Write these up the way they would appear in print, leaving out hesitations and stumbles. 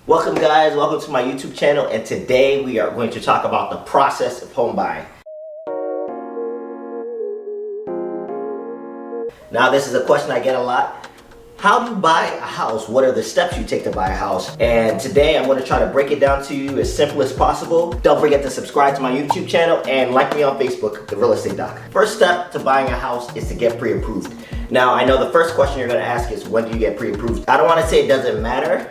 Welcome guys, welcome to my YouTube channel, and today we are going to talk about the process of home buying. Now this is a question I get a lot. How do you buy a house? What are the steps you take to buy a house? And today I'm going to try to break it down to you as simple as possible. Don't forget to subscribe to my YouTube channel and like me on Facebook, The Real Estate Doc. First step to buying a house is to get pre-approved. Now I know the first question you're going to ask is, when do you get pre-approved? I don't want to say it doesn't matter,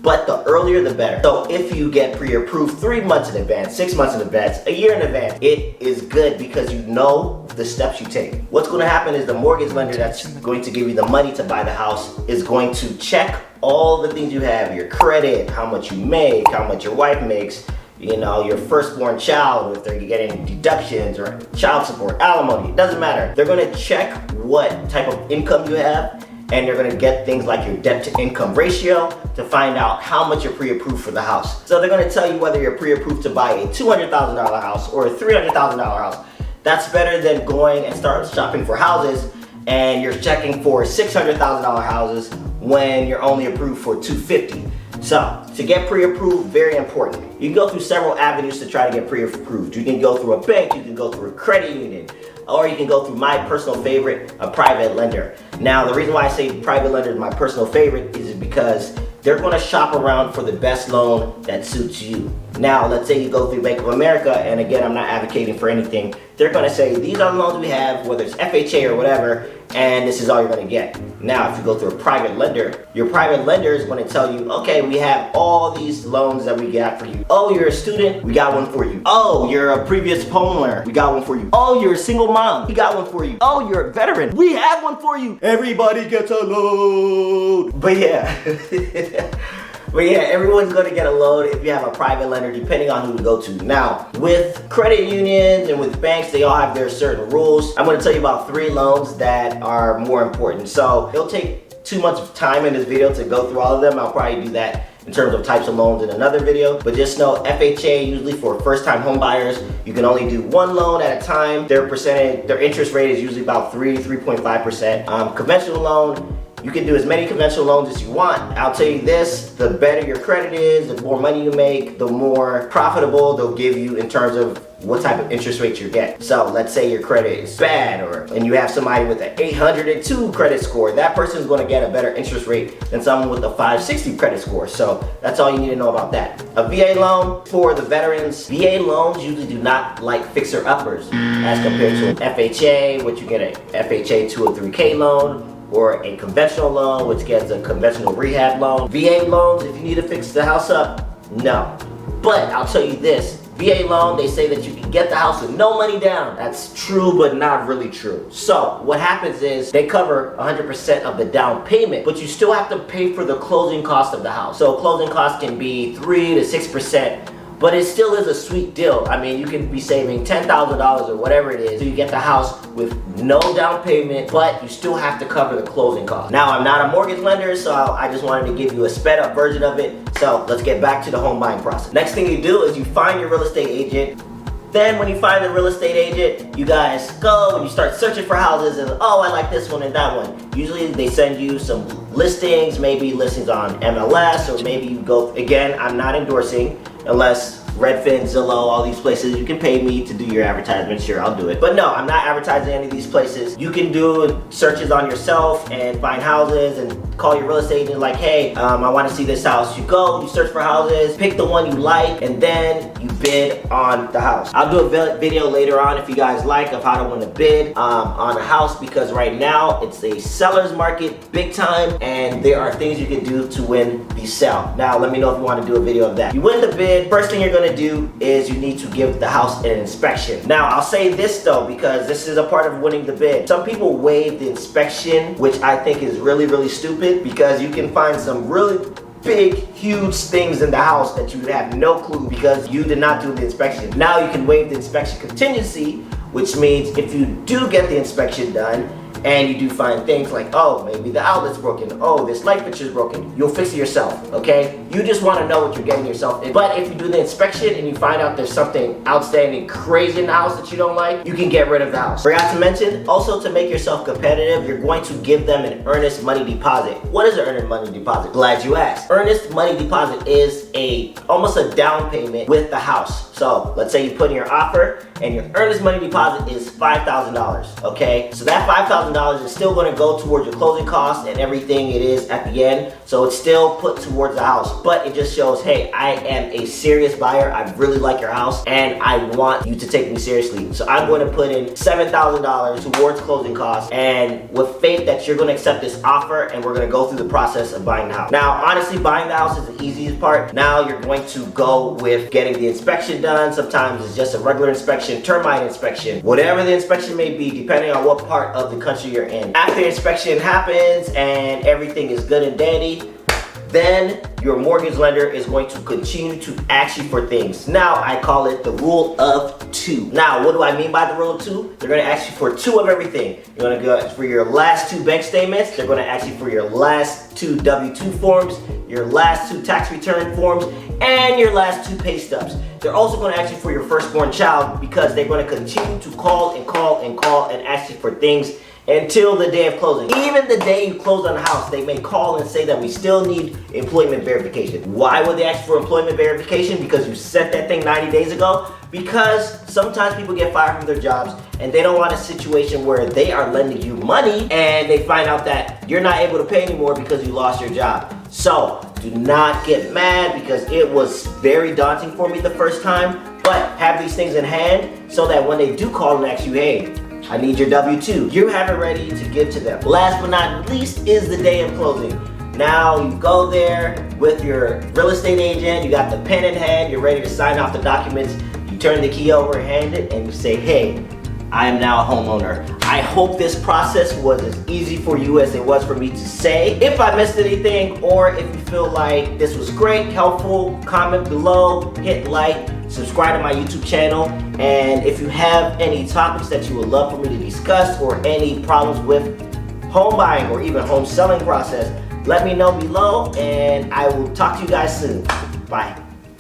but the earlier the better. So if you get pre-approved 3 months in advance, 6 months in advance, a year in advance, it is good because you know the steps you take. What's going to happen is the mortgage lender that's going to give you the money to buy the house is going to check all the things you have, your credit, how much you make, how much your wife makes, you know, your firstborn child, if they're getting deductions or child support, alimony, it doesn't matter. They're going to check what type of income you have, and you're gonna get things like your debt to income ratio to find out how much you're pre-approved for the house. So they're gonna tell you whether you're pre-approved to buy a $200,000 house or a $300,000 house. That's better than going and start shopping for houses and you're checking for $600,000 houses when you're only approved for $250,000. So to get pre-approved, very important. You can go through several avenues to try to get pre-approved. You can go through a bank, you can go through a credit union, or you can go through my personal favorite, a private lender. Now, the reason why I say private lender is my personal favorite is because they're going to shop around for the best loan that suits you. Now, let's say you go through Bank of America, and again, I'm not advocating for anything. They're going to say, these are the loans we have, whether it's FHA or whatever, and this is all you're going to get. Now, if you go through a private lender, your private lender is going to tell you, okay, we have all these loans that we got for you. Oh, you're a student? We got one for you. Oh, you're a previous homeowner? We got one for you. Oh, you're a single mom? We got one for you. Oh, you're a veteran? We have one for you. Everybody gets a loan. But yeah. But yeah, everyone's going to get a loan if you have a private lender, depending on who to go to. Now, with credit unions and with banks, they all have their certain rules. I'm going to tell you about 3 loans that are more important. So it'll take too much time in this video to go through all of them. I'll probably do that in terms of types of loans in another video. But just know FHA, usually for first-time home buyers, you can only do 1 loan at a time. Their interest rate is usually about 3.5%. Conventional loan, you can do as many conventional loans as you want. I'll tell you this, the better your credit is, the more money you make, the more profitable they'll give you in terms of what type of interest rate you get. So let's say your credit is bad, and you have somebody with an 802 credit score. That person's going to get a better interest rate than someone with a 560 credit score. So that's all you need to know about that. A VA loan for the veterans. VA loans usually do not like fixer-uppers as compared to an FHA, which you get a FHA 203K loan, or a conventional loan, which gets a conventional rehab loan. VA loans, if you need to fix the house up, no. But I'll tell you this, VA loan, they say that you can get the house with no money down. That's true, but not really true. So what happens is they cover 100% of the down payment, but you still have to pay for the closing cost of the house. So closing costs can be 3 to 6%. But it still is a sweet deal. I mean, you can be saving $10,000 or whatever it is, so you get the house with no down payment, but you still have to cover the closing costs. Now, I'm not a mortgage lender, so I just wanted to give you a sped up version of it. So let's get back to the home buying process. Next thing you do is you find your real estate agent. Then when you find the real estate agent, you guys go and you start searching for houses and, oh, I like this one and that one. Usually they send you some listings, maybe listings on MLS, or maybe you go, again, I'm not endorsing, unless Redfin, Zillow, all these places, you can pay me to do your advertisement, sure, I'll do it. But no, I'm not advertising any of these places. You can do searches on yourself and find houses and call your real estate agent like, hey, I want to see this house. You go, you search for houses, pick the one you like, and then you bid on the house. I'll do a video later on if you guys like of how to win a bid on a house, because right now it's a seller's market big time, and there are things you can do to win the sale. Now let me know if you want to do a video of that. You win the bid, first thing you're going to do is you need to give the house an inspection. Now I'll say this though, because this is a part of winning the bid. Some people waive the inspection, which I think is really, really stupid, because you can find some really big, huge things in the house that you have no clue because you did not do the inspection. Now you can waive the inspection contingency, which means if you do get the inspection done and you do find things like, oh, maybe the outlet's broken, oh, this light fixture's broken, you'll fix it yourself, okay? You just want to know what you're getting yourself in. But if you do the inspection and you find out there's something outstanding, crazy in the house that you don't like, you can get rid of the house. Forgot to mention, also to make yourself competitive, you're going to give them an earnest money deposit. What is an earnest money deposit? Glad you asked. Earnest money deposit is almost a down payment with the house. So let's say you put in your offer and your earnest money deposit is $5,000, okay? So that $5,000 is still gonna go towards your closing costs and everything it is at the end. So it's still put towards the house, but it just shows, hey, I am a serious buyer. I really like your house and I want you to take me seriously. So I'm going to put in $7,000 towards closing costs, and with faith that you're gonna accept this offer and we're gonna go through the process of buying the house. Now, honestly, buying the house is the easiest part. Now you're going to go with getting the inspection done. Sometimes it's just a regular inspection, termite inspection, whatever the inspection may be, depending on what part of the country you're in. After inspection happens and everything is good and dandy, then your mortgage lender is going to continue to ask you for things. Now, I call it the rule of two. Now, what do I mean by the rule of two? They're gonna ask you for two of everything. You're gonna go for your last two bank statements. They're gonna ask you for your last two W-2 forms, your last two tax return forms, and your last two pay stubs. They're also gonna ask you for your firstborn child, because they're gonna continue to call and call and call and ask you for things until the day of closing. Even the day you close on the house, they may call and say that we still need employment verification. Why would they ask for employment verification? Because you sent that thing 90 days ago? Because sometimes people get fired from their jobs and they don't want a situation where they are lending you money and they find out that you're not able to pay anymore because you lost your job. So do not get mad, because it was very daunting for me the first time, but have these things in hand so that when they do call and ask you, hey, I need your W-2, you have it ready to give to them. Last but not least is the day of closing. Now you go there with your real estate agent, you got the pen in hand, you're ready to sign off the documents, you turn the key over, hand it, and you say, hey, I am now a homeowner. I hope this process was as easy for you as it was for me to say. If I missed anything, or if you feel like this was great, helpful, comment below, hit like, subscribe to my YouTube channel, and if you have any topics that you would love for me to discuss or any problems with home buying or even home selling process, let me know below, and I will talk to you guys soon. Bye.